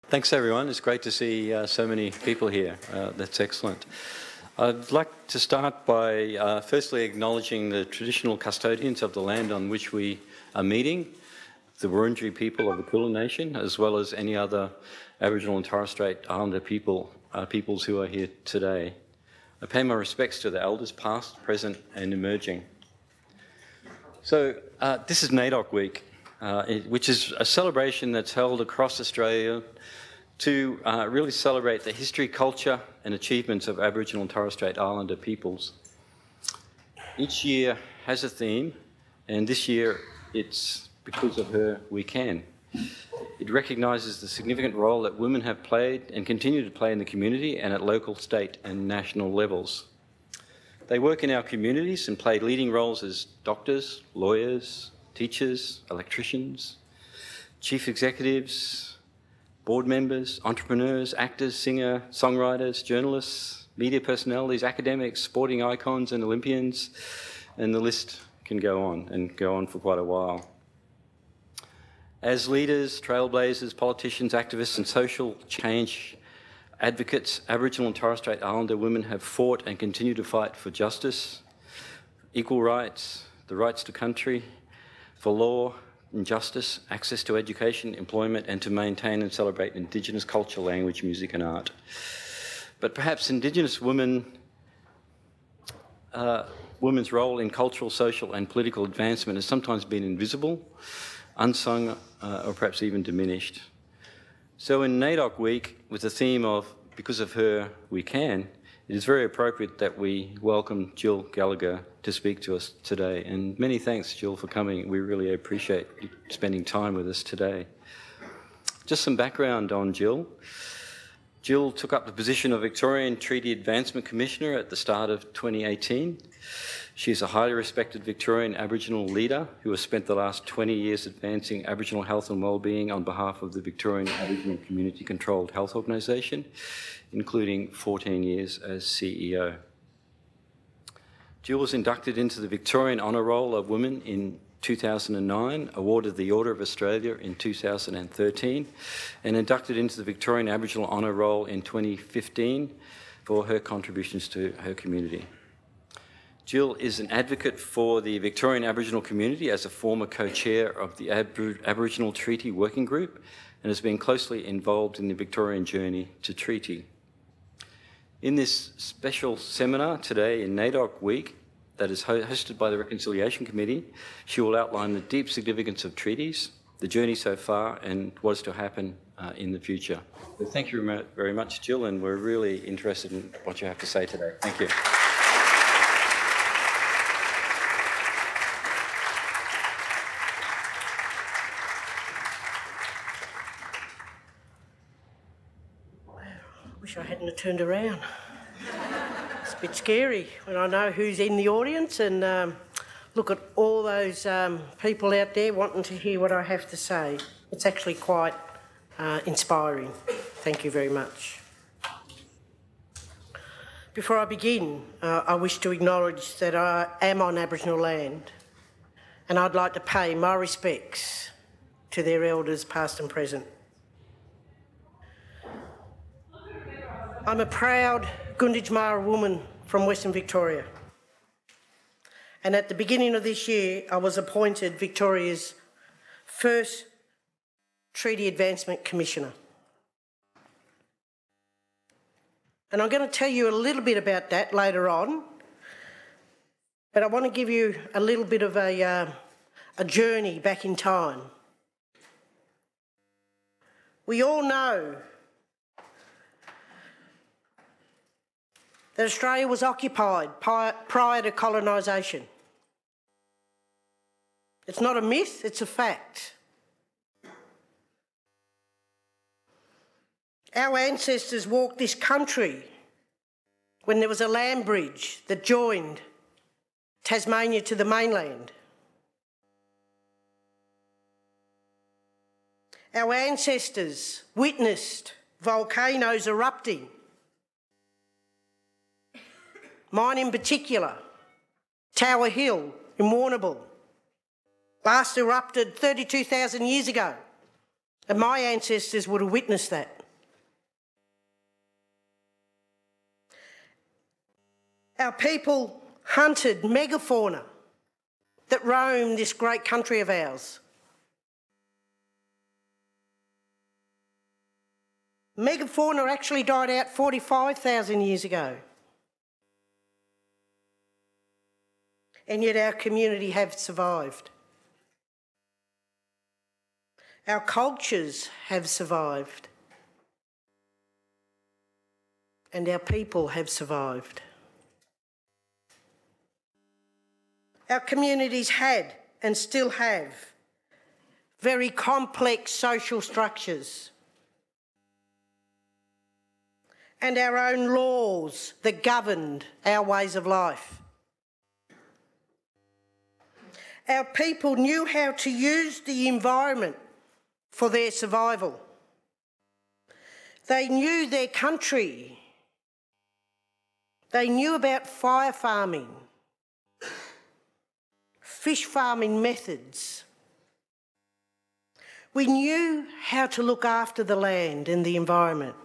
Thanks, everyone. It's great to see so many people here. That's excellent. I'd like to start by firstly acknowledging the traditional custodians of the land on which we are meeting, the Wurundjeri people of the Kulin Nation, as well as any other Aboriginal and Torres Strait Islander peoples who are here today. I pay my respects to the elders past, present and emerging. So this is NAIDOC Week, which is a celebration that's held across Australia to really celebrate the history, culture and achievements of Aboriginal and Torres Strait Islander peoples. Each year has a theme, and this year it's Because of Her We Can. It recognises the significant role that women have played and continue to play in the community and at local, state and national levels. They work in our communities and play leading roles as doctors, lawyers, teachers, electricians, chief executives, board members, entrepreneurs, actors, singer, songwriters, journalists, media personalities, academics, sporting icons and Olympians, and the list can go on for quite a while. As leaders, trailblazers, politicians, activists and social change advocates, Aboriginal and Torres Strait Islander women have fought and continue to fight for justice, equal rights, the rights to country, for law and justice, access to education, employment, and to maintain and celebrate Indigenous culture, language, music and art. But perhaps Indigenous women's role in cultural, social and political advancement has sometimes been invisible, unsung, or perhaps even diminished. So in NAIDOC Week, with the theme of Because of Her We Can, it is very appropriate that we welcome Jill Gallagher to speak to us today. And many thanks, Jill, for coming. We really appreciate you spending time with us today. Just some background on Jill. Jill took up the position of Victorian Treaty Advancement Commissioner at the start of 2018. She is a highly respected Victorian Aboriginal leader who has spent the last 20 years advancing Aboriginal health and wellbeing on behalf of the Victorian Aboriginal Community Controlled Health Organisation, including 14 years as CEO. Jill was inducted into the Victorian Honour Roll of Women in 2009, awarded the Order of Australia in 2013, and inducted into the Victorian Aboriginal Honour Roll in 2015 for her contributions to her community. Jill is an advocate for the Victorian Aboriginal community as a former co-chair of the Aboriginal Treaty Working Group and has been closely involved in the Victorian journey to treaty. In this special seminar today in NAIDOC Week that is hosted by the Reconciliation Committee, she will outline the deep significance of treaties, the journey so far and what is to happen in the future. So thank you very much, Jill, and we're really interested in what you have to say today. Thank you. I hadn't have turned around. It's a bit scary when I know who's in the audience and look at all those people out there wanting to hear what I have to say. It's actually quite inspiring. Thank you very much. Before I begin, I wish to acknowledge that I am on Aboriginal land and I'd like to pay my respects to their elders past and present. I'm a proud Gunditjmara woman from Western Victoria. And at the beginning of this year, I was appointed Victoria's first Treaty Advancement Commissioner. And I'm going to tell you a little bit about that later on, but I want to give you a little bit of a journey back in time. We all know that Australia was occupied prior to colonisation. It's not a myth, it's a fact. Our ancestors walked this country when there was a land bridge that joined Tasmania to the mainland. Our ancestors witnessed volcanoes erupting. Mine in particular, Tower Hill in Warrnambool, last erupted 32,000 years ago And my ancestors would have witnessed that. Our people hunted megafauna that roamed this great country of ours. Megafauna actually died out 45,000 years ago. And yet our community have survived. Our cultures have survived. And our people have survived. Our communities had and still have very complex social structures and our own laws that governed our ways of life. Our people knew how to use the environment for their survival. They knew their country. They knew about fire farming, fish farming methods. We knew how to look after the land and the environment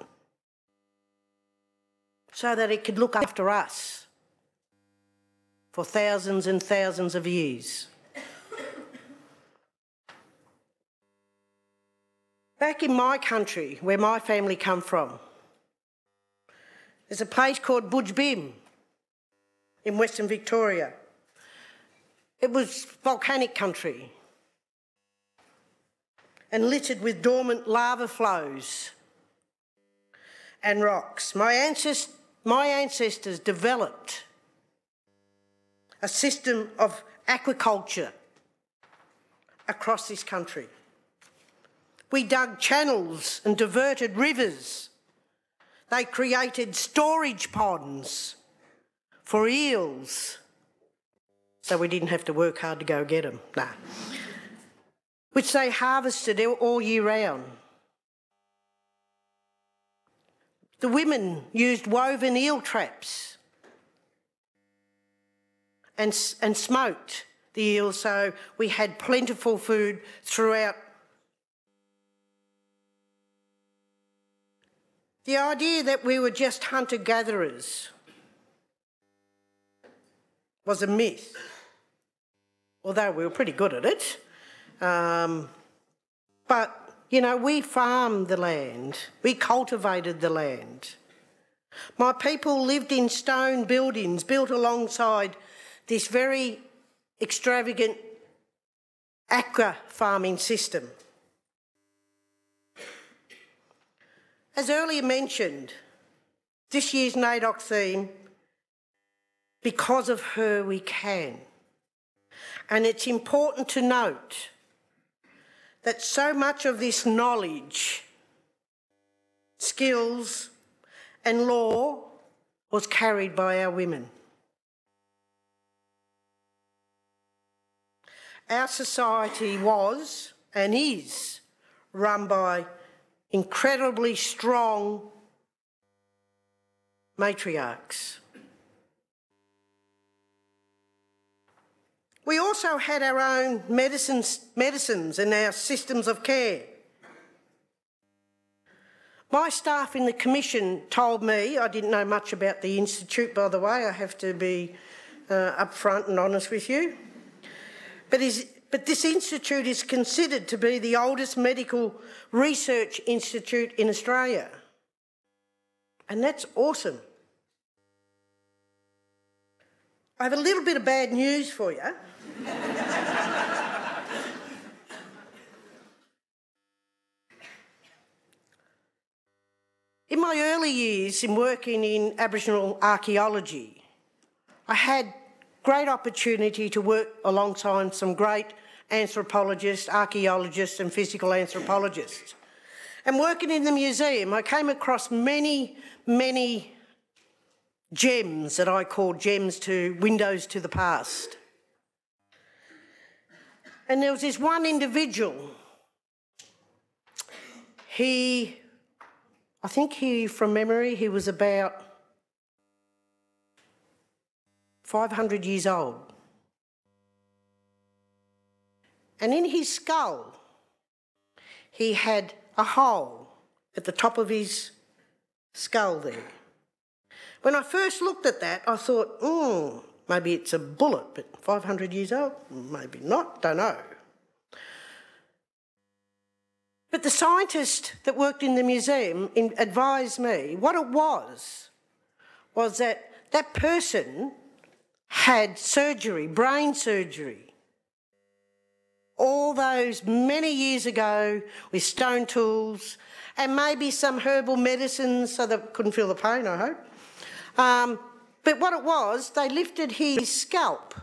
so that it could look after us for thousands and thousands of years. Back in my country, where my family come from, there's a place called Budgebim in Western Victoria. It was volcanic country and littered with dormant lava flows and rocks. My ancestors developed a system of aquaculture across this country. We dug channels and diverted rivers. They created storage ponds for eels, so we didn't have to work hard to go get them, which they harvested all year round. The women used woven eel traps and smoked the eels, so we had plentiful food throughout. The idea that we were just hunter-gatherers was a myth, although we were pretty good at it. But, you know, we farmed the land, we cultivated the land. My people lived in stone buildings built alongside this very extravagant aqua farming system. As earlier mentioned, this year's NAIDOC theme, because of her we can. And it's important to note that so much of this knowledge, skills and law was carried by our women. Our society was and is run by incredibly strong matriarchs. We also had our own medicines and our systems of care. My staff in the Commission told me, I didn't know much about the Institute, by the way, I have to be upfront and honest with you, but this institute is considered to be the oldest medical research institute in Australia. And that's awesome. I have a little bit of bad news for you. In my early years in working in Aboriginal archaeology, I had great opportunity to work alongside some great anthropologists, archaeologists and physical anthropologists. And working in the museum, I came across many, many gems that I call gems to windows to the past. And there was this one individual, I think from memory, he was about 500 years old. And in his skull, he had a hole at the top of his skull there. When I first looked at that, I thought, maybe it's a bullet, but 500 years old? Maybe not, don't know. But the scientist that worked in the museum advised me what it was that that person had surgery, brain surgery, all those many years ago with stone tools and maybe some herbal medicines so they couldn't feel the pain, I hope. But what it was, they lifted his scalp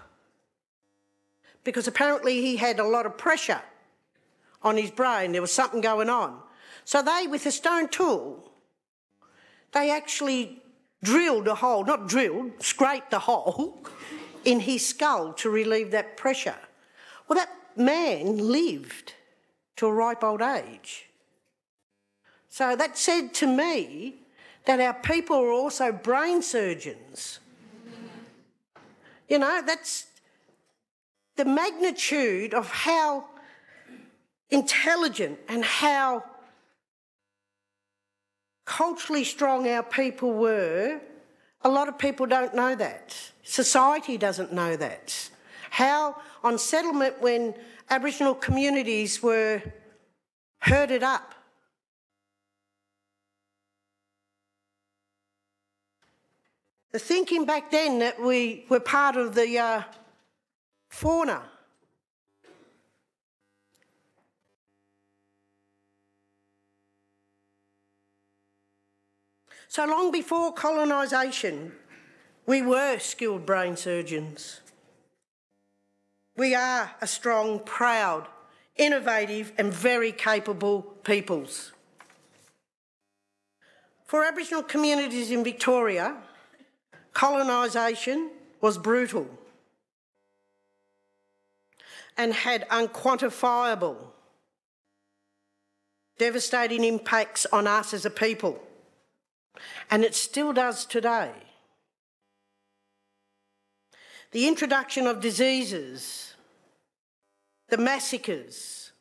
because apparently he had a lot of pressure on his brain. There was something going on. So they, with a stone tool, they actually drilled a hole, not drilled, scraped the hole in his skull to relieve that pressure. Well, that man lived to a ripe old age. So that said to me that our people are also brain surgeons. You know, that's the magnitude of how intelligent and how culturally strong our people were. A lot of people don't know that. Society doesn't know that. How on settlement when Aboriginal communities were herded up, the thinking back then that we were part of the fauna. So long before colonisation, we were skilled brain surgeons. We are a strong, proud, innovative and very capable peoples. For Aboriginal communities in Victoria, colonisation was brutal and had unquantifiable, devastating impacts on us as a people, and it still does today. The introduction of diseases, the massacres,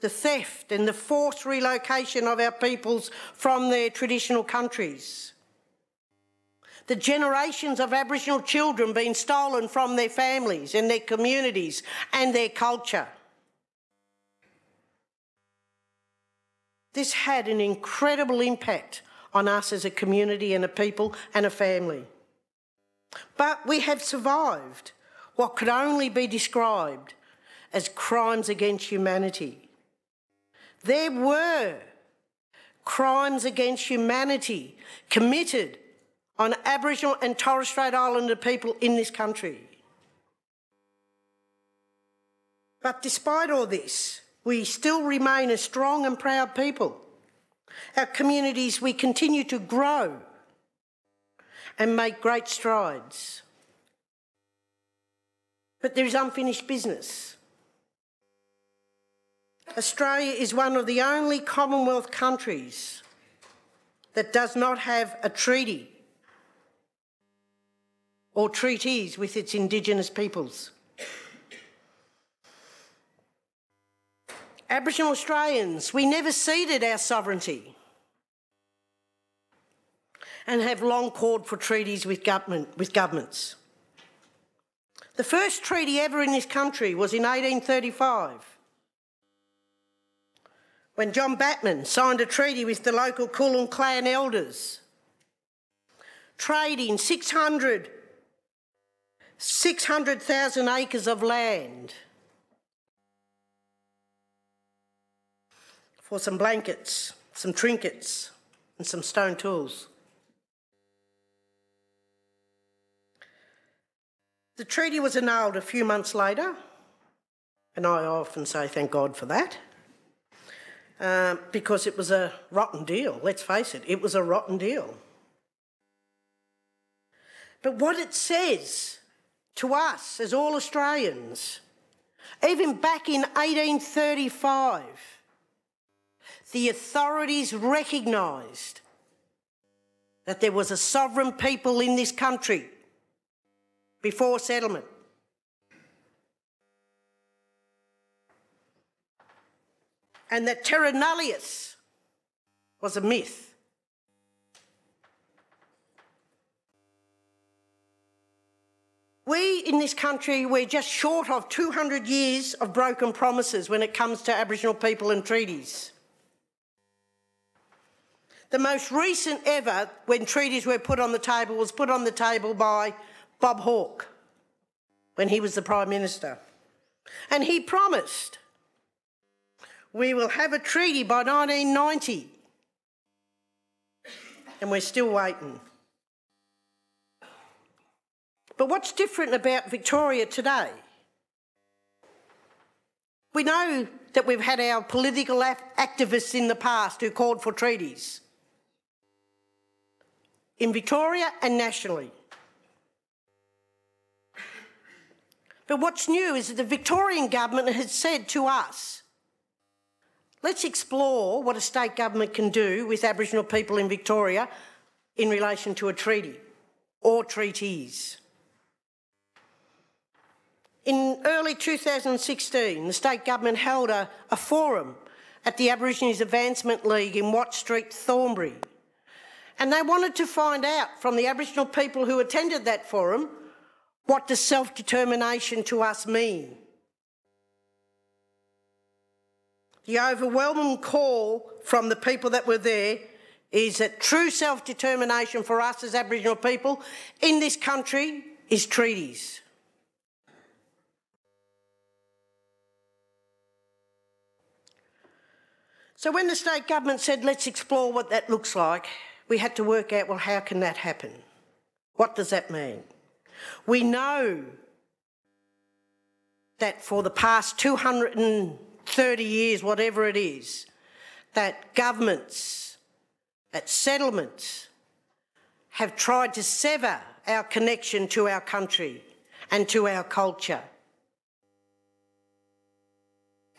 the theft and the forced relocation of our peoples from their traditional countries, the generations of Aboriginal children being stolen from their families and their communities and their culture. This had an incredible impact on us as a community and a people and a family. But we have survived what could only be described as crimes against humanity. There were crimes against humanity committed on Aboriginal and Torres Strait Islander people in this country. But despite all this, we still remain a strong and proud people. Our communities, we continue to grow and make great strides. But there is unfinished business. Australia is one of the only Commonwealth countries that does not have a treaty or treaties with its Indigenous peoples. Aboriginal Australians, we never ceded our sovereignty and have long called for treaties with governments. The first treaty ever in this country was in 1835, when John Batman signed a treaty with the local Kulin clan elders, trading 600,000 acres of land for some blankets, some trinkets and some stone tools. The treaty was annulled a few months later, and I often say thank God for that, because it was a rotten deal, let's face it, it was a rotten deal. But what it says to us as all Australians, even back in 1835, the authorities recognised that there was a sovereign people in this country before settlement. and that terra nullius was a myth. We in this country, we're just short of 200 years of broken promises when it comes to Aboriginal people and treaties. The most recent ever, when treaties were put on the table, was put on the table by Bob Hawke when he was the Prime Minister. And he promised we will have a treaty by 1990. And we're still waiting. But what's different about Victoria today? We know that we've had our political activists in the past who called for treaties, in Victoria and nationally. But what's new is that the Victorian government has said to us, let's explore what a state government can do with Aboriginal people in Victoria in relation to a treaty or treaties. In early 2016, the state government held a forum at the Aborigines Advancement League in Watt Street, Thornbury. And they wanted to find out from the Aboriginal people who attended that forum, what does self-determination to us mean? The overwhelming call from the people that were there is that true self-determination for us as Aboriginal people in this country is treaties. So when the state government said, let's explore what that looks like, we had to work out, well, how can that happen? What does that mean? We know that for the past 230 years, whatever it is, that governments, that settlements have tried to sever our connection to our country and to our culture.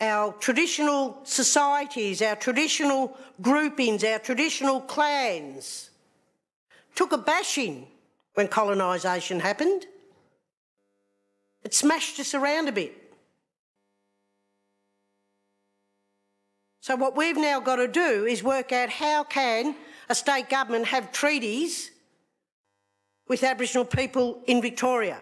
Our traditional societies, our traditional groupings, our traditional clans took a bashing when colonisation happened. It smashed us around a bit. So what we've now got to do is work out how can a state government have treaties with Aboriginal people in Victoria.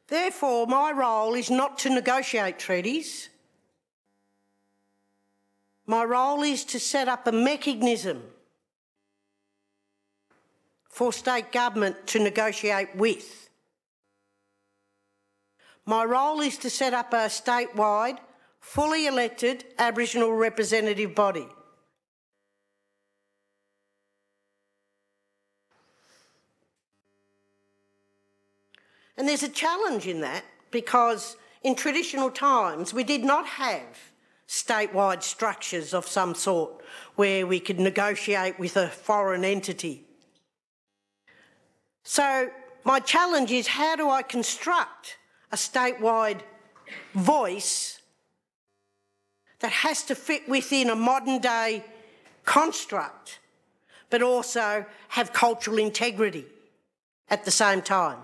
Therefore, my role is not to negotiate treaties. My role is to set up a mechanism for state government to negotiate with. My role is to set up a statewide, fully elected Aboriginal representative body. And there's a challenge in that because in traditional times we did not have statewide structures of some sort where we could negotiate with a foreign entity. So my challenge is, how do I construct a statewide voice that has to fit within a modern day construct but also have cultural integrity at the same time?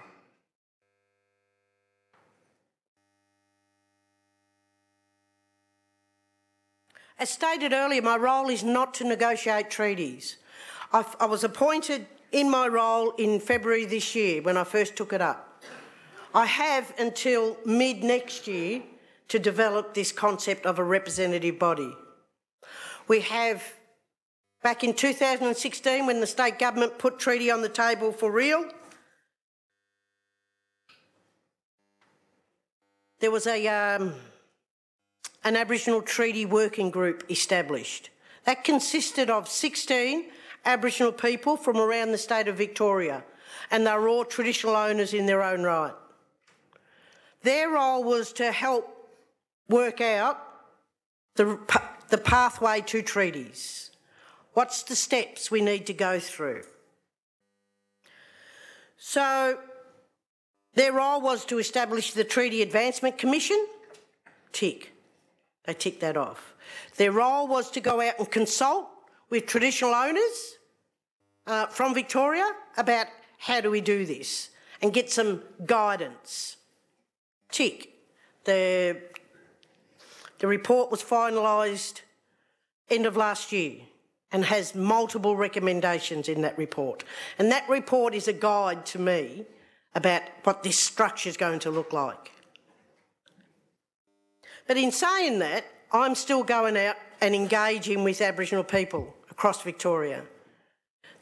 As stated earlier, my role is not to negotiate treaties. I was appointed in my role in February this year when I first took it up. I have until mid-next year to develop this concept of a representative body. We have, back in 2016 when the state government put treaty on the table for real, there was an Aboriginal Treaty Working Group established. That consisted of 16 Aboriginal people from around the state of Victoria, and they were all traditional owners in their own right. Their role was to help work out the pathway to treaties. What's the steps we need to go through? So their role was to establish the Treaty Advancement Commission. Tick. They ticked that off. Their role was to go out and consult with traditional owners from Victoria about how do we do this and get some guidance. Tick. The report was finalised end of last year and has multiple recommendations in that report. And that report is a guide to me about what this structure is going to look like. But in saying that, I'm still going out and engaging with Aboriginal people across Victoria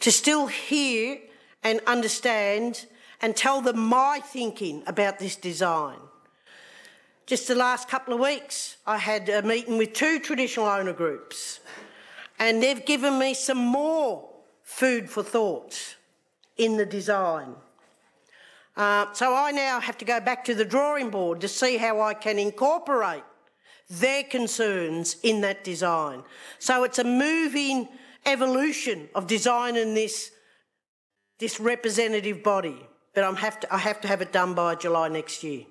to still hear and understand and tell them my thinking about this design. Just the last couple of weeks, I had a meeting with 2 traditional owner groups, and they've given me some more food for thought in the design. So I now have to go back to the drawing board to see how I can incorporate their concerns in that design. So it's a moving evolution of designing this representative body, but I have to have it done by July next year.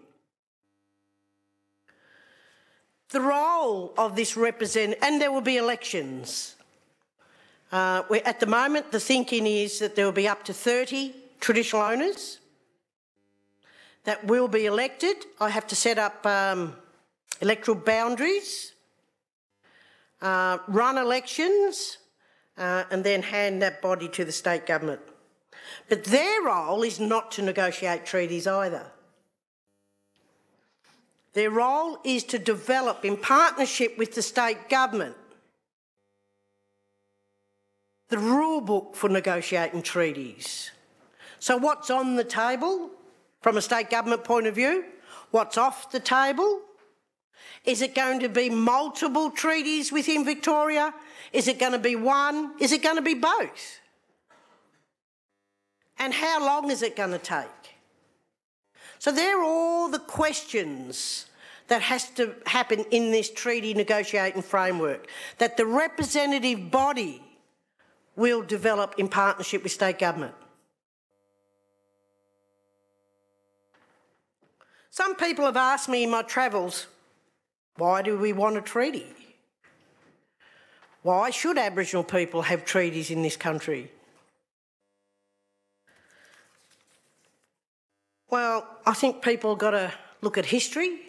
The role of this and there will be elections. At the moment, the thinking is that there will be up to 30 traditional owners that will be elected. I have to set up electoral boundaries, run elections, and then hand that body to the state government. But their role is not to negotiate treaties either. Their role is to develop, in partnership with the state government, the rule book for negotiating treaties. So what's on the table from a state government point of view? What's off the table? Is it going to be multiple treaties within Victoria? Is it going to be one? Is it going to be both? And how long is it going to take? So they're all the questions that has to happen in this treaty negotiating framework, that the representative body will develop in partnership with state government. Some people have asked me in my travels, why do we want a treaty? Why should Aboriginal people have treaties in this country? Well, I think people have got to look at history.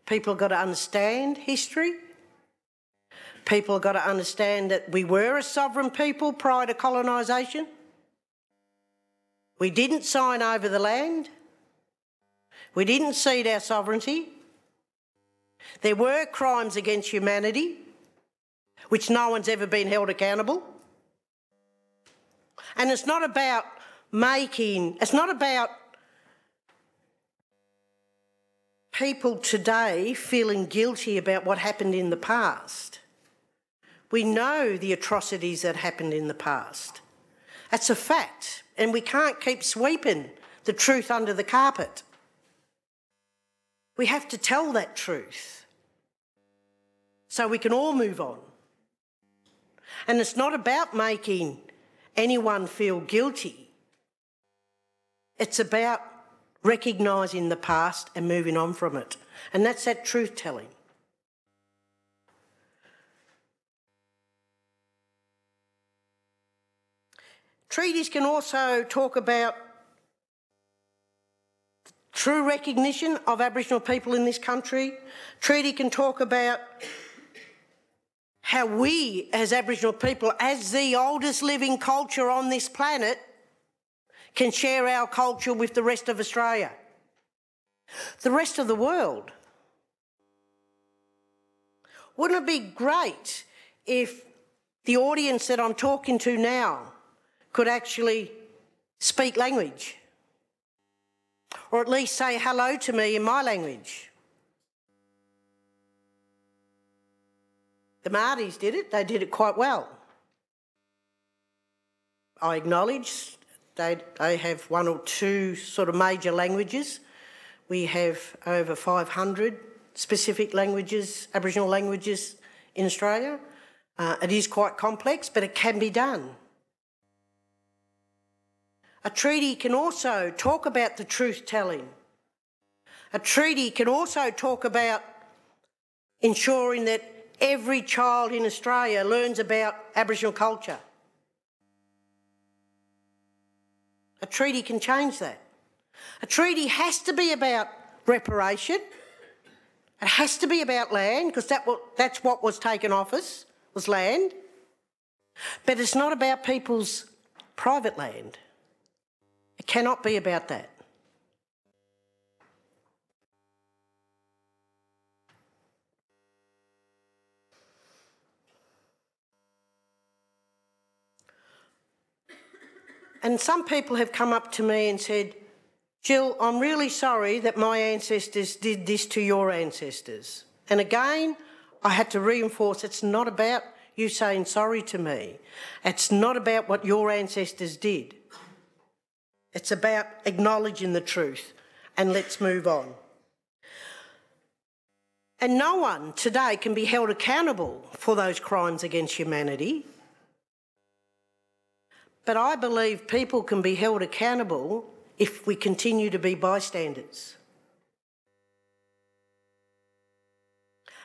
People have got to understand history. People have got to understand that we were a sovereign people prior to colonisation. We didn't sign over the land. We didn't cede our sovereignty. There were crimes against humanity, which no one's ever been held accountable. And it's not about people today feeling guilty about what happened in the past. We know the atrocities that happened in the past. That's a fact, and we can't keep sweeping the truth under the carpet. We have to tell that truth so we can all move on. And it's not about making anyone feel guilty. It's about recognising the past and moving on from it. And that's that truth-telling. Treaties can also talk about true recognition of Aboriginal people in this country. Treaty can talk about how we, as Aboriginal people, as the oldest living culture on this planet, can share our culture with the rest of Australia, the rest of the world. Wouldn't it be great if the audience that I'm talking to now could actually speak language, or at least say hello to me in my language? The Maoris did it. They did it quite well. I acknowledge they have 1 or 2 sort of major languages. We have over 500 specific languages, Aboriginal languages in Australia. It is quite complex, but it can be done. A treaty can also talk about the truth-telling. A treaty can also talk about ensuring that every child in Australia learns about Aboriginal culture. A treaty can change that. A treaty has to be about reparation. It has to be about land, because that's what was taken off us, was land. But it's not about people's private land. It cannot be about that. And some people have come up to me and said, Jill, I'm really sorry that my ancestors did this to your ancestors. And again, I had to reinforce it's not about you saying sorry to me. It's not about what your ancestors did. It's about acknowledging the truth, and let's move on. And no one today can be held accountable for those crimes against humanity. But I believe people can be held accountable if we continue to be bystanders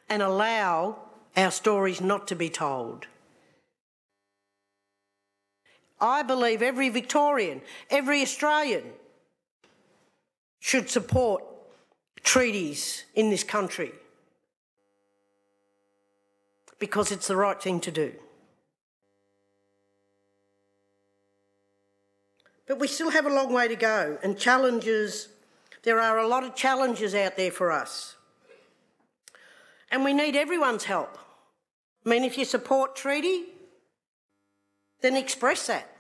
and allow our stories not to be told. I believe every Victorian, every Australian should support treaties in this country because it's the right thing to do. But we still have a long way to go, and challenges, there are a lot of challenges out there for us. And we need everyone's help. I mean, if you support treaty, then express that.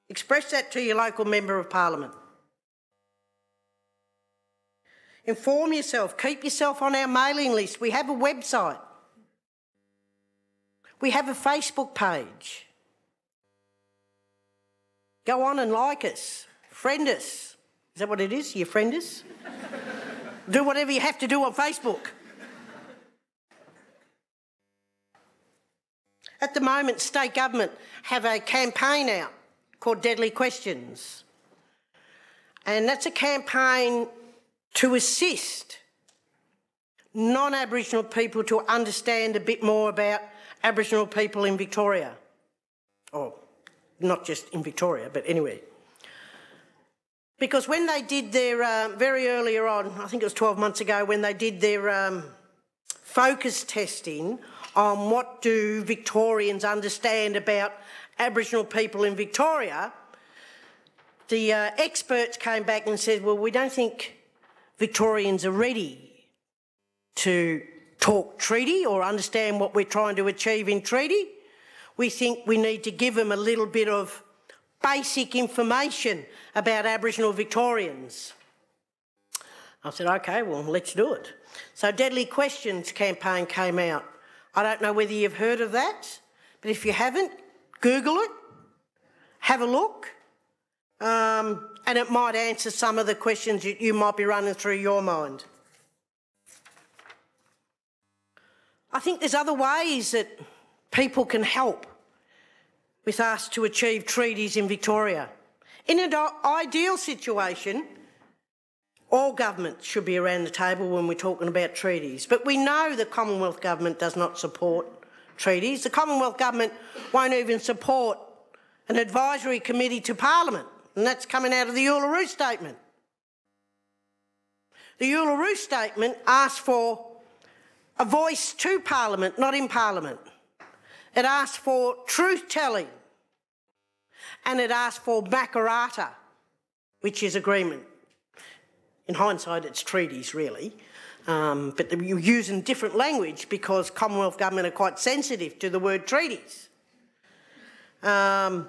Express that to your local member of parliament. Inform yourself, keep yourself on our mailing list. We have a website. We have a Facebook page. Go on and like us, friend us. Is that what it is? You friend us? Do whatever you have to do on Facebook. At the moment, state government have a campaign out called Deadly Questions. And that's a campaign to assist non-Aboriginal people to understand a bit more about Aboriginal people in Victoria. Or not just in Victoria, but anyway. Because when they did their, very earlier on, I think it was 12 months ago, when they did their focus testing on what do Victorians understand about Aboriginal people in Victoria, the experts came back and said, well, we don't think Victorians are ready to talk treaty or understand what we're trying to achieve in treaty. We think we need to give them a little bit of basic information about Aboriginal Victorians. I said, OK, well, let's do it. So Deadly Questions campaign came out. I don't know whether you've heard of that, but if you haven't, Google it, have a look, and it might answer some of the questions you might be running through your mind. I think there's other ways that people can help with us to achieve treaties in Victoria. In an ideal situation, all governments should be around the table when we're talking about treaties. But we know the Commonwealth government does not support treaties. The Commonwealth government won't even support an advisory committee to Parliament, and that's coming out of the Uluru Statement. The Uluru Statement asks for a voice to Parliament, not in Parliament. It asks for truth-telling, and it asks for makarata, which is agreement. In hindsight, it's treaties, really, but you're using different language because Commonwealth government are quite sensitive to the word treaties. But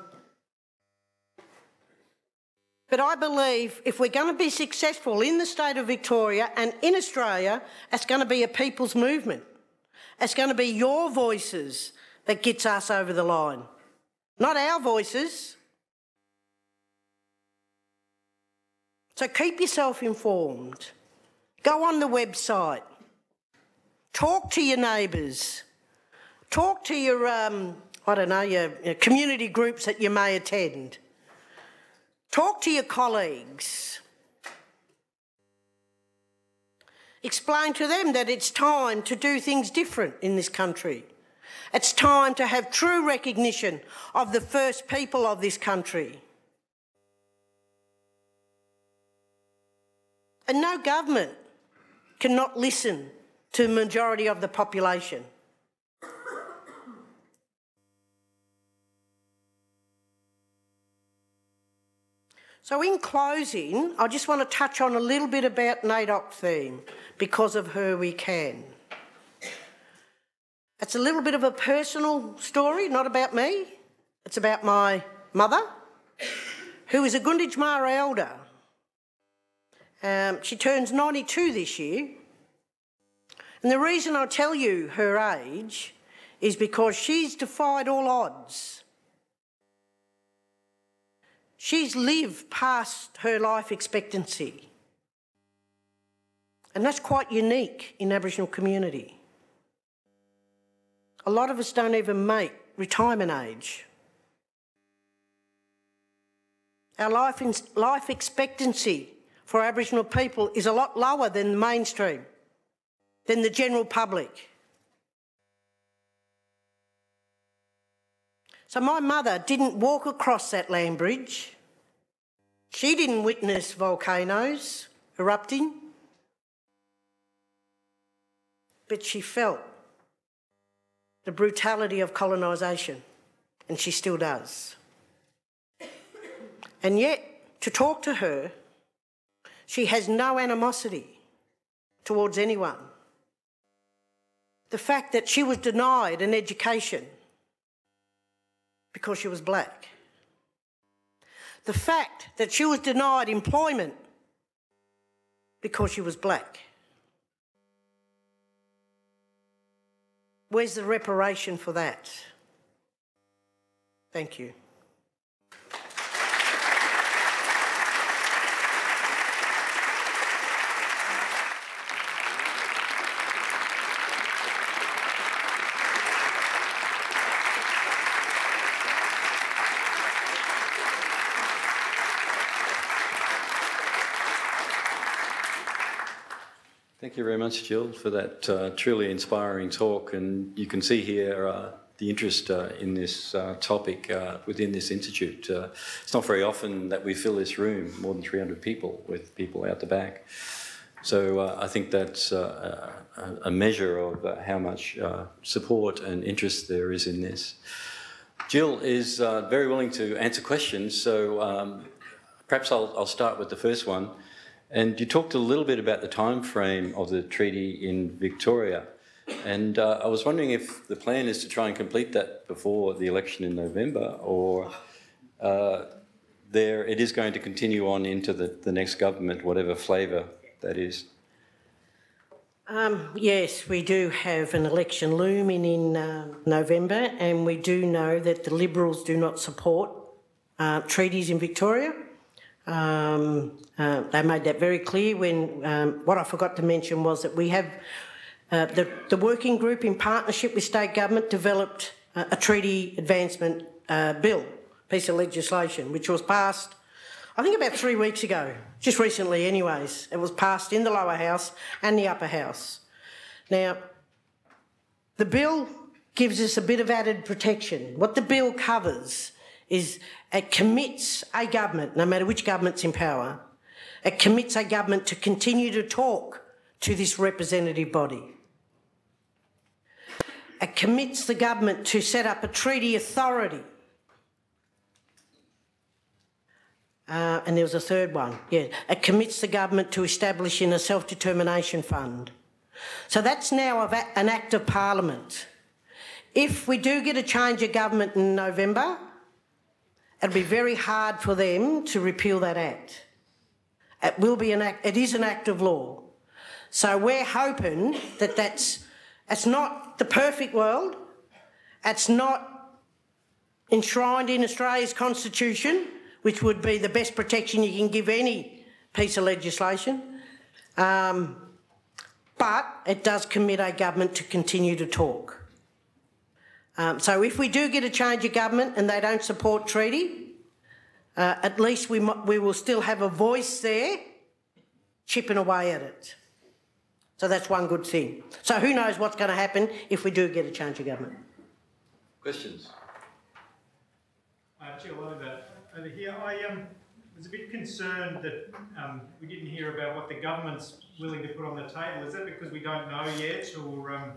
I believe if we're going to be successful in the state of Victoria and in Australia, it's going to be a people's movement. It's going to be your voices that gets us over the line, not our voices. So keep yourself informed. Go on the website. Talk to your neighbours. Talk to your, your community groups that you may attend. Talk to your colleagues. Explain to them that it's time to do things different in this country. It's time to have true recognition of the first people of this country. And no government cannot listen to the majority of the population. So in closing, I just want to touch on a little bit about NAIDOC theme, because of her we can. It's a little bit of a personal story, not about me. It's about my mother, who is a Gunditj Maori elder. She turns 92 this year. And the reason I tell you her age is because she's defied all odds. She's lived past her life expectancy. And that's quite unique in Aboriginal community. A lot of us don't even make retirement age. Our life expectancy for Aboriginal people is a lot lower than the mainstream, than the general public. So my mother didn't walk across that land bridge. She didn't witness volcanoes erupting. But she felt the brutality of colonisation, and she still does. And yet, to talk to her, she has no animosity towards anyone. The fact that she was denied an education because she was black. The fact that she was denied employment because she was black. Where's the reparation for that? Thank you. Thank you very much, Jill, for that truly inspiring talk. And you can see here the interest in this topic within this institute. It's not very often that we fill this room, more than 300 people, with people out the back. So I think that's a measure of how much support and interest there is in this. Jill is very willing to answer questions, so perhaps I'll start with the first one. And you talked a little bit about the time frame of the treaty in Victoria. And I was wondering if the plan is to try and complete that before the election in November, or it is going to continue on into the next government, whatever flavour that is. Yes, we do have an election looming in November, and we do know that the Liberals do not support treaties in Victoria. They made that very clear when, what I forgot to mention was that we have the working group in partnership with state government developed a treaty advancement bill, piece of legislation, which was passed, I think about 3 weeks ago, just recently anyways. It was passed in the lower house and the upper house. Now, the bill gives us a bit of added protection. What the bill covers is it commits a government, no matter which government's in power, it commits a government to continue to talk to this representative body. It commits the government to set up a treaty authority. And there was a third one, yeah. It commits the government to establishing a self-determination fund. So that's now an act of Parliament. If we do get a change of government in November, it'll be very hard for them to repeal that act. It will be an act, it is an act of law. So we're hoping that it's not the perfect world, it's not enshrined in Australia's Constitution, which would be the best protection you can give any piece of legislation, but it does commit a government to continue to talk. So if we do get a change of government and they don't support treaty, at least we will still have a voice there chipping away at it. So that's one good thing. So who knows what's going to happen if we do get a change of government. Questions? Jill, over here. was a bit concerned that we didn't hear about what the government's willing to put on the table. Is that because we don't know yet, or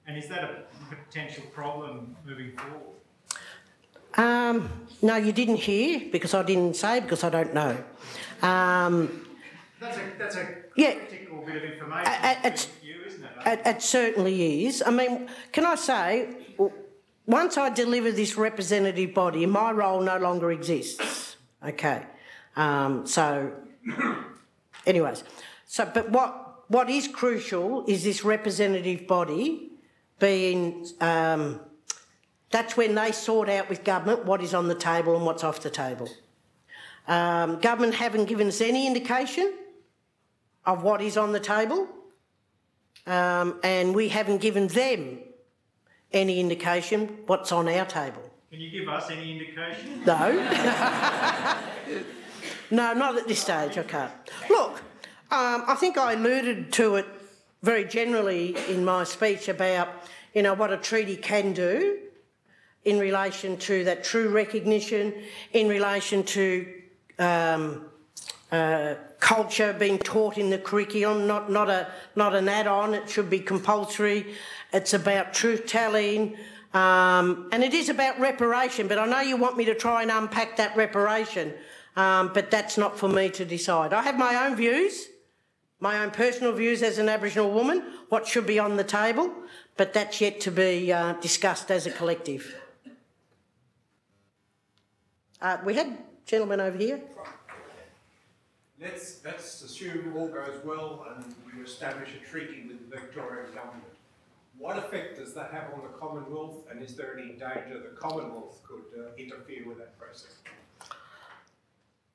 and is that a potential problem moving forward? No, you didn't hear, because I didn't say, because I don't know. That's a critical bit of information for you, isn't it? It certainly is. I mean, can I say, once I deliver this representative body, my role no longer exists. Okay. Anyways, but what is crucial is this representative body being, that's when they sort out with government what is on the table and what's off the table. Government haven't given us any indication of what is on the table, and we haven't given them any indication what's on our table. Can you give us any indication? No. No, not at this stage, I can't. Look, I think I alluded to it very generally in my speech about, you know, what a treaty can do in relation to that true recognition, in relation to culture being taught in the curriculum, not an add-on, it should be compulsory. It's about truth-telling, and it is about reparation, but I know you want me to try and unpack that reparation, but that's not for me to decide. I have my own views, my own personal views as an Aboriginal woman, what should be on the table, but that's yet to be discussed as a collective. We had a gentleman over here. Let's assume all goes well and we establish a treaty with the Victorian government. What effect does that have on the Commonwealth, and is there any danger the Commonwealth could interfere with that process?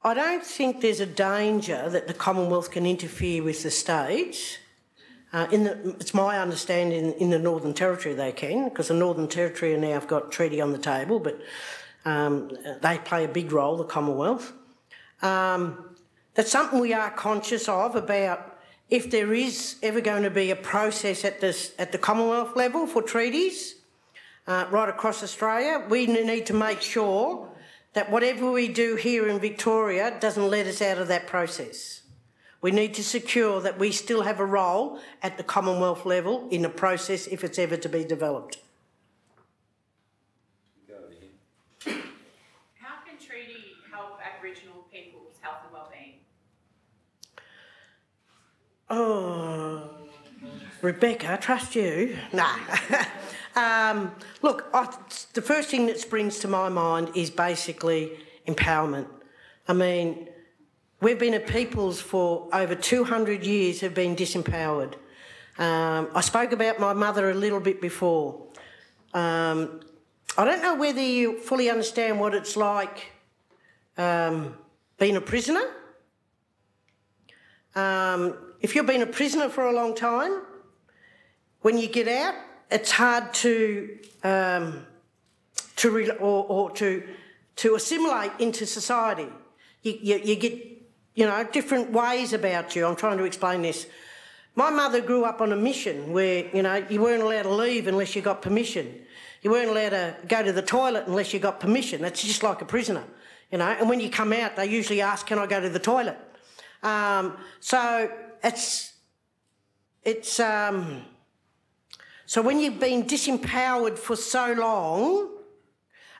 I don't think there's a danger that the Commonwealth can interfere with the states. It's my understanding in the Northern Territory they can, because the Northern Territory now have got treaty on the table, but they play a big role, the Commonwealth. That's something we are conscious of, about if there is ever going to be a process at the Commonwealth level for treaties right across Australia, we need to make sure that whatever we do here in Victoria doesn't let us out of that process. We need to secure that we still have a role at the Commonwealth level in the process if it's ever to be developed. How can treaty help Aboriginal people's health and wellbeing? Oh, Rebecca, I trust you. Nah. Look, the first thing that springs to my mind is basically empowerment. I mean, we've been a peoples for over 200 years have been disempowered. I spoke about my mother a little bit before. I don't know whether you fully understand what it's like being a prisoner. If you've been a prisoner for a long time, when you get out, it's hard to assimilate into society. You get, you know, different ways about you. I'm trying to explain this. My mother grew up on a mission where, you know, you weren't allowed to leave unless you got permission. You weren't allowed to go to the toilet unless you got permission. That's just like a prisoner, you know. And when you come out, they usually ask, "Can I go to the toilet?" So when you've been disempowered for so long,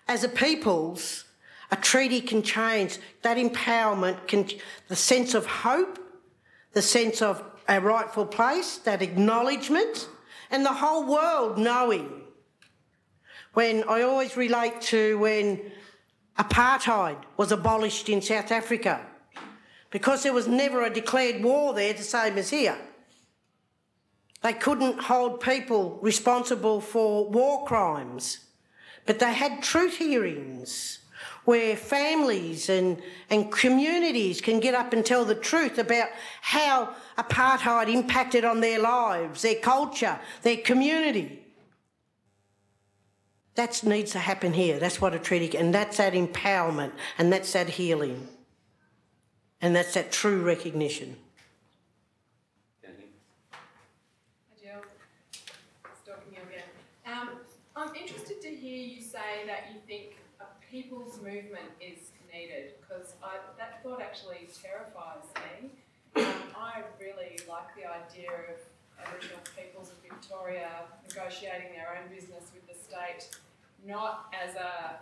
as a peoples, a treaty can change. That empowerment can, the sense of hope, the sense of a rightful place, that acknowledgement, and the whole world knowing. When I always relate to when apartheid was abolished in South Africa, because there was never a declared war there, the same as here. They couldn't hold people responsible for war crimes, but they had truth hearings where families and communities can get up and tell the truth about how apartheid impacted on their lives, their culture, their community. That needs to happen here. That's what a treaty can, and that's that empowerment, and that's that healing, and that's that true recognition. I'm interested to hear you say that you think a people's movement is needed, because that thought actually terrifies me. I really like the idea of Aboriginal peoples of Victoria negotiating their own business with the state, not as a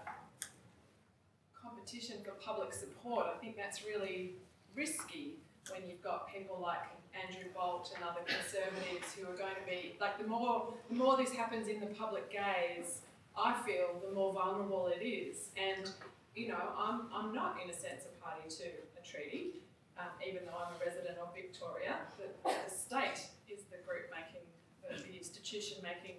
competition for public support. I think that's really risky when you've got people like Andrew Bolt and other Conservatives who are going to be, like, the more this happens in the public gaze, I feel the more vulnerable it is. And, you know, I'm not in a sense a party to a treaty, even though I'm a resident of Victoria, but the state is the group making, the institution making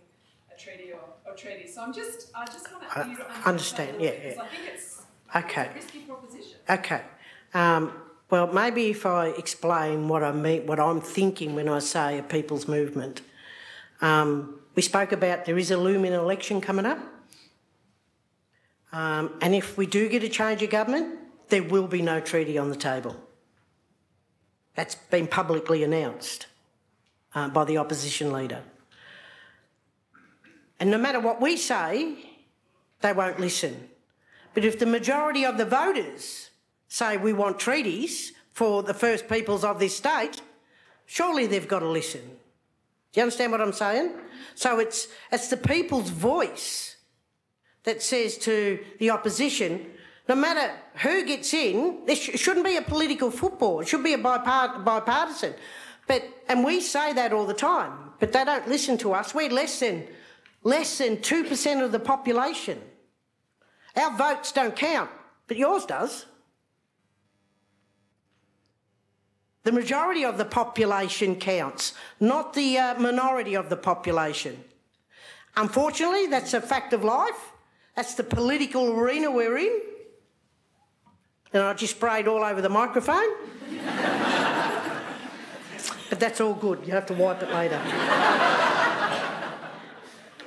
a treaty or treaties. So I just want you to understand, because I think it's a risky proposition. Okay. Well, maybe if I explain what I mean, what I'm thinking when I say a people's movement. We spoke about there is a looming election coming up. And if we do get a change of government, there will be no treaty on the table. That's been publicly announced by the opposition leader. And no matter what we say, they won't listen. But if the majority of the voters say we want treaties for the First Peoples of this state, surely they've got to listen. Do you understand what I'm saying? So it's the people's voice that says to the opposition, no matter who gets in, there shouldn't be a political football. It should be a bipartisan. And we say that all the time, but they don't listen to us. We're less than 2% of the population. Our votes don't count, but yours does. The majority of the population counts, not the minority of the population. Unfortunately, that's a fact of life. That's the political arena we're in. And I just sprayed all over the microphone. But that's all good. You have to wipe it later.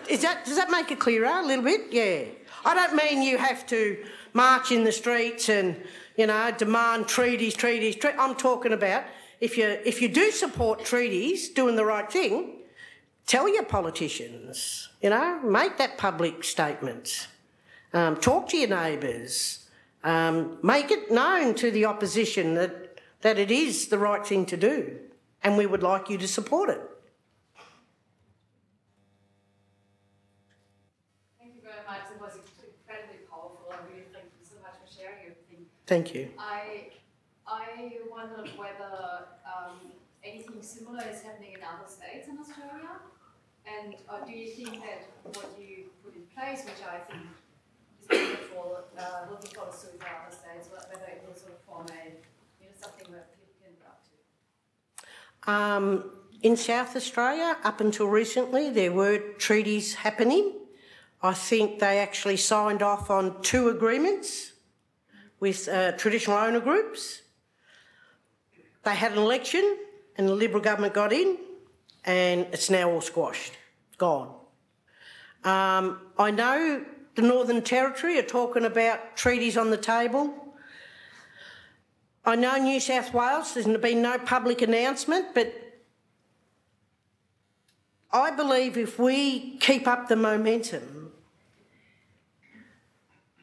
Does that make it clearer a little bit? Yeah. I don't mean you have to march in the streets and, you know, demand treaties. I'm talking about if you do support treaties, doing the right thing, tell your politicians, you know, make that public statement. Talk to your neighbours. Make it known to the opposition that it is the right thing to do, and we would like you to support it. Thank you very much. It was incredibly powerful. I really thank you so much for sharing everything. Thank you. I wondered whether anything similar is happening in other states in Australia, and do you think that what you put in place, which I think is wonderful, looking for the suit for other states, whether it will sort of form something that people can go up to? In South Australia, up until recently, there were treaties happening. I think they actually signed off on 2 agreements with traditional owner groups. They had an election and the Liberal government got in, and it's now all squashed, gone. I know the Northern Territory are talking about treaties on the table. I know New South Wales, there's been no public announcement, but I believe if we keep up the momentum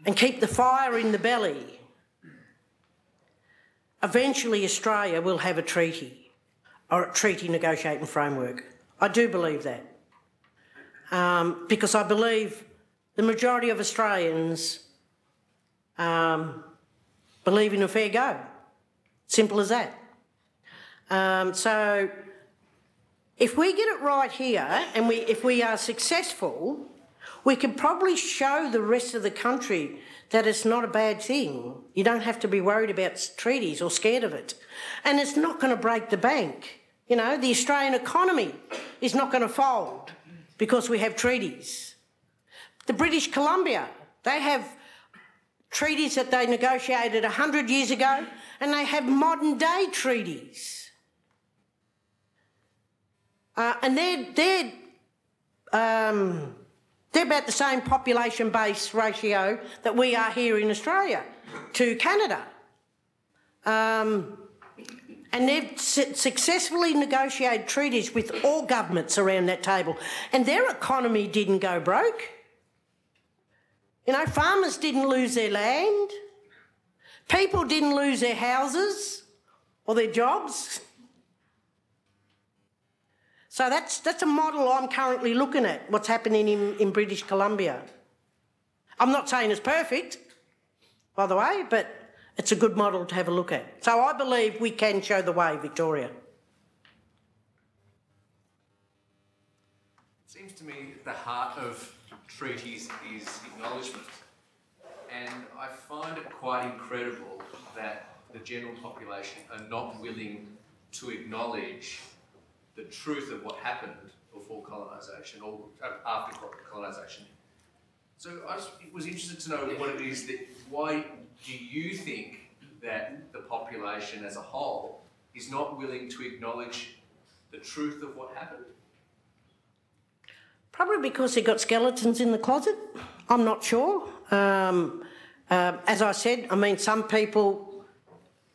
and keep the fire in the belly, eventually Australia will have a treaty or a treaty negotiating framework. I do believe that. Because I believe the majority of Australians believe in a fair go. Simple as that. So if we get it right here and if we are successful, we can probably show the rest of the country that it's not a bad thing. You don't have to be worried about treaties or scared of it. And it's not going to break the bank. You know, the Australian economy is not going to fold because we have treaties. The British Columbia, they have treaties that they negotiated 100 years ago, and they have modern day treaties. And they're about the same population base ratio that we are here in Australia to Canada. And they've successfully negotiated treaties with all governments around that table, and their economy didn't go broke. You know, farmers didn't lose their land. People didn't lose their houses or their jobs. So that's a model I'm currently looking at, what's happening in British Columbia. I'm not saying it's perfect, by the way, but it's a good model to have a look at. So I believe we can show the way, Victoria. It seems to me the heart of treaties is acknowledgement. And I find it quite incredible that the general population are not willing to acknowledge the truth of what happened before colonisation or after colonisation. So I was interested to know what it is that, why do you think that the population as a whole is not willing to acknowledge the truth of what happened? Probably because they've got skeletons in the closet. I'm not sure. As I said, I mean, some people,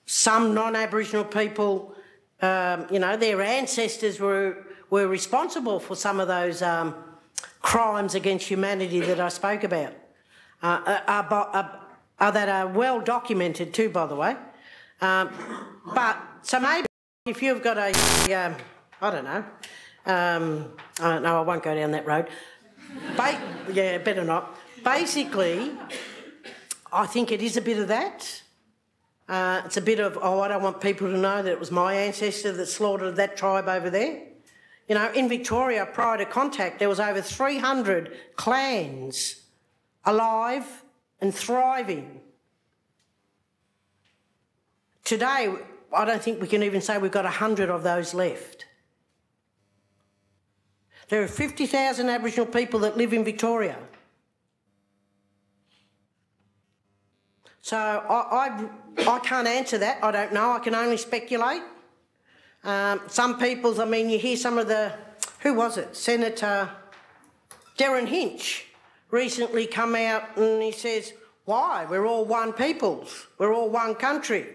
some non-Aboriginal people, you know, their ancestors were responsible for some of those crimes against humanity that I spoke about, that are well documented too, by the way. But so maybe if you've got a, I don't know, I won't go down that road. Yeah, better not. Basically, I think it is a bit of that. It's a bit of, oh, I don't want people to know that it was my ancestor that slaughtered that tribe over there. You know, in Victoria, prior to contact, there was over 300 clans alive and thriving. Today, I don't think we can even say we've got 100 of those left. There are 50,000 Aboriginal people that live in Victoria. So I can't answer that. I don't know. I can only speculate. Some people's, I mean, you hear some of the, who was it? Senator Darren Hinch recently come out and he says, why? We're all one peoples. We're all one country.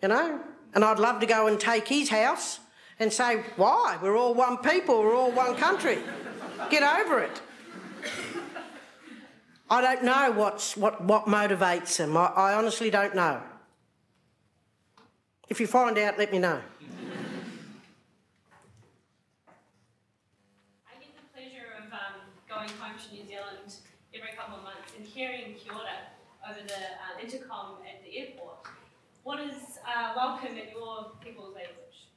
You know? And I'd love to go and take his house and say, why? We're all one people. We're all one country. Get over it. I don't know what motivates them. I honestly don't know. If you find out, let me know. I get the pleasure of going home to New Zealand every couple of months and hearing kia ora over the intercom at the airport. What is welcome in your people's language?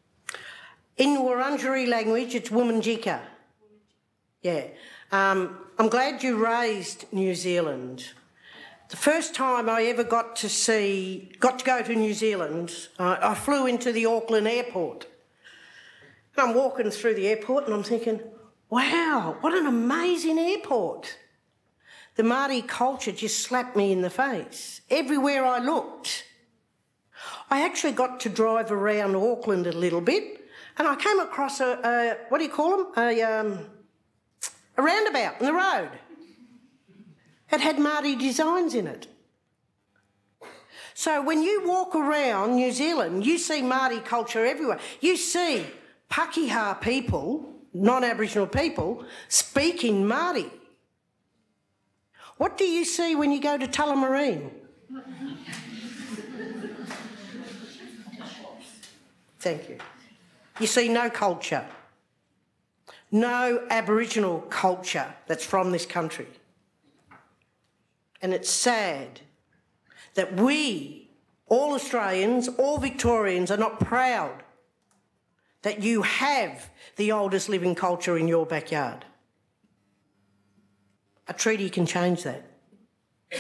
In Wurundjeri language, it's Wominjeka. Yeah. I'm glad you raised New Zealand. The first time I ever got to go to New Zealand, I flew into the Auckland airport. And I'm walking through the airport and I'm thinking, wow, what an amazing airport. The Maori culture just slapped me in the face. Everywhere I looked. I actually got to drive around Auckland a little bit and I came across a what do you call them? A roundabout in the road. It had Māori designs in it. So when you walk around New Zealand, you see Māori culture everywhere. You see Pakeha people, non-Aboriginal people, speaking Māori. What do you see when you go to Tullamarine? Thank you. You see no culture. No Aboriginal culture that's from this country. And it's sad that we, all Australians, all Victorians, are not proud that you have the oldest living culture in your backyard. A treaty can change that. You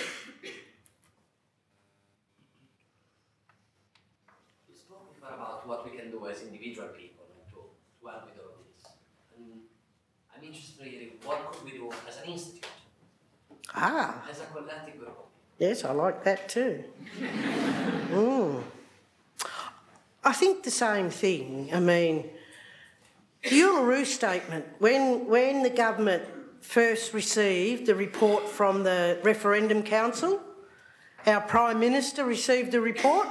spoke before about what we can do as individual people to help with all this. And I'm interested in what could we do as an institute? As a collective group. Yes, I like that too. I think the same thing. I mean, the Uluru statement, when the government first received the report from the Referendum Council, our Prime Minister received the report,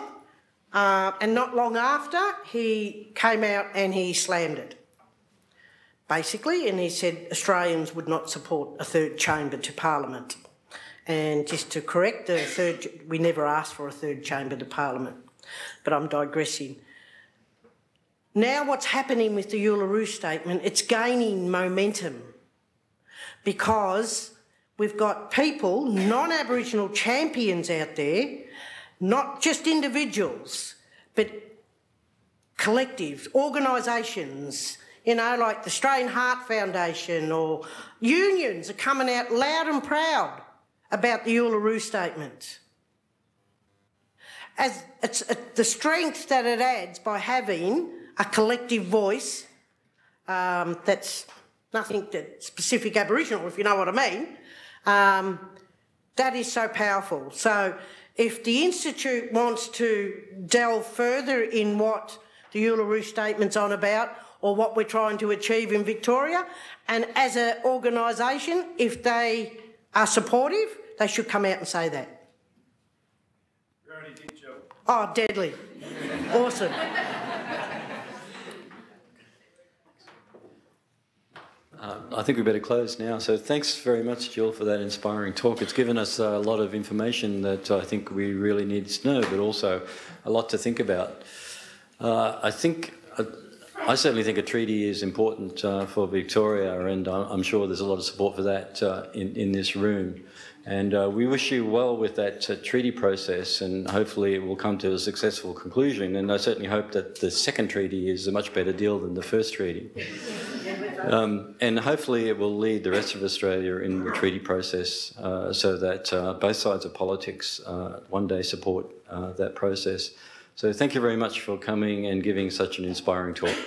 and not long after, he came out and he slammed it. Basically, and he said Australians would not support a third chamber to Parliament. And just to correct the third, we never asked for a third chamber to Parliament, but I'm digressing. Now what's happening with the Uluru Statement, it's gaining momentum because we've got people, non-Aboriginal champions out there, not just individuals, but collectives, organisations, you know, like the Australian Heart Foundation or unions are coming out loud and proud about the Uluru Statement. As it's the strength that it adds by having a collective voice that's nothing that specific Aboriginal, if you know what I mean, that is so powerful. So if the Institute wants to delve further in what the Uluru Statement's on about or what we're trying to achieve in Victoria, and as an organisation, if they are supportive, they should come out and say that. You already did, Jill. Oh, deadly. Awesome. I think we better close now. So thanks very much, Jill, for that inspiring talk. It's given us a lot of information that I think we really need to know, but also a lot to think about. I certainly think a treaty is important for Victoria, and I'm sure there's a lot of support for that in this room. And we wish you well with that treaty process, and hopefully it will come to a successful conclusion. And I certainly hope that the second treaty is a much better deal than the first treaty. And hopefully it will lead the rest of Australia in the treaty process so that both sides of politics one day support that process. So thank you very much for coming and giving such an inspiring talk.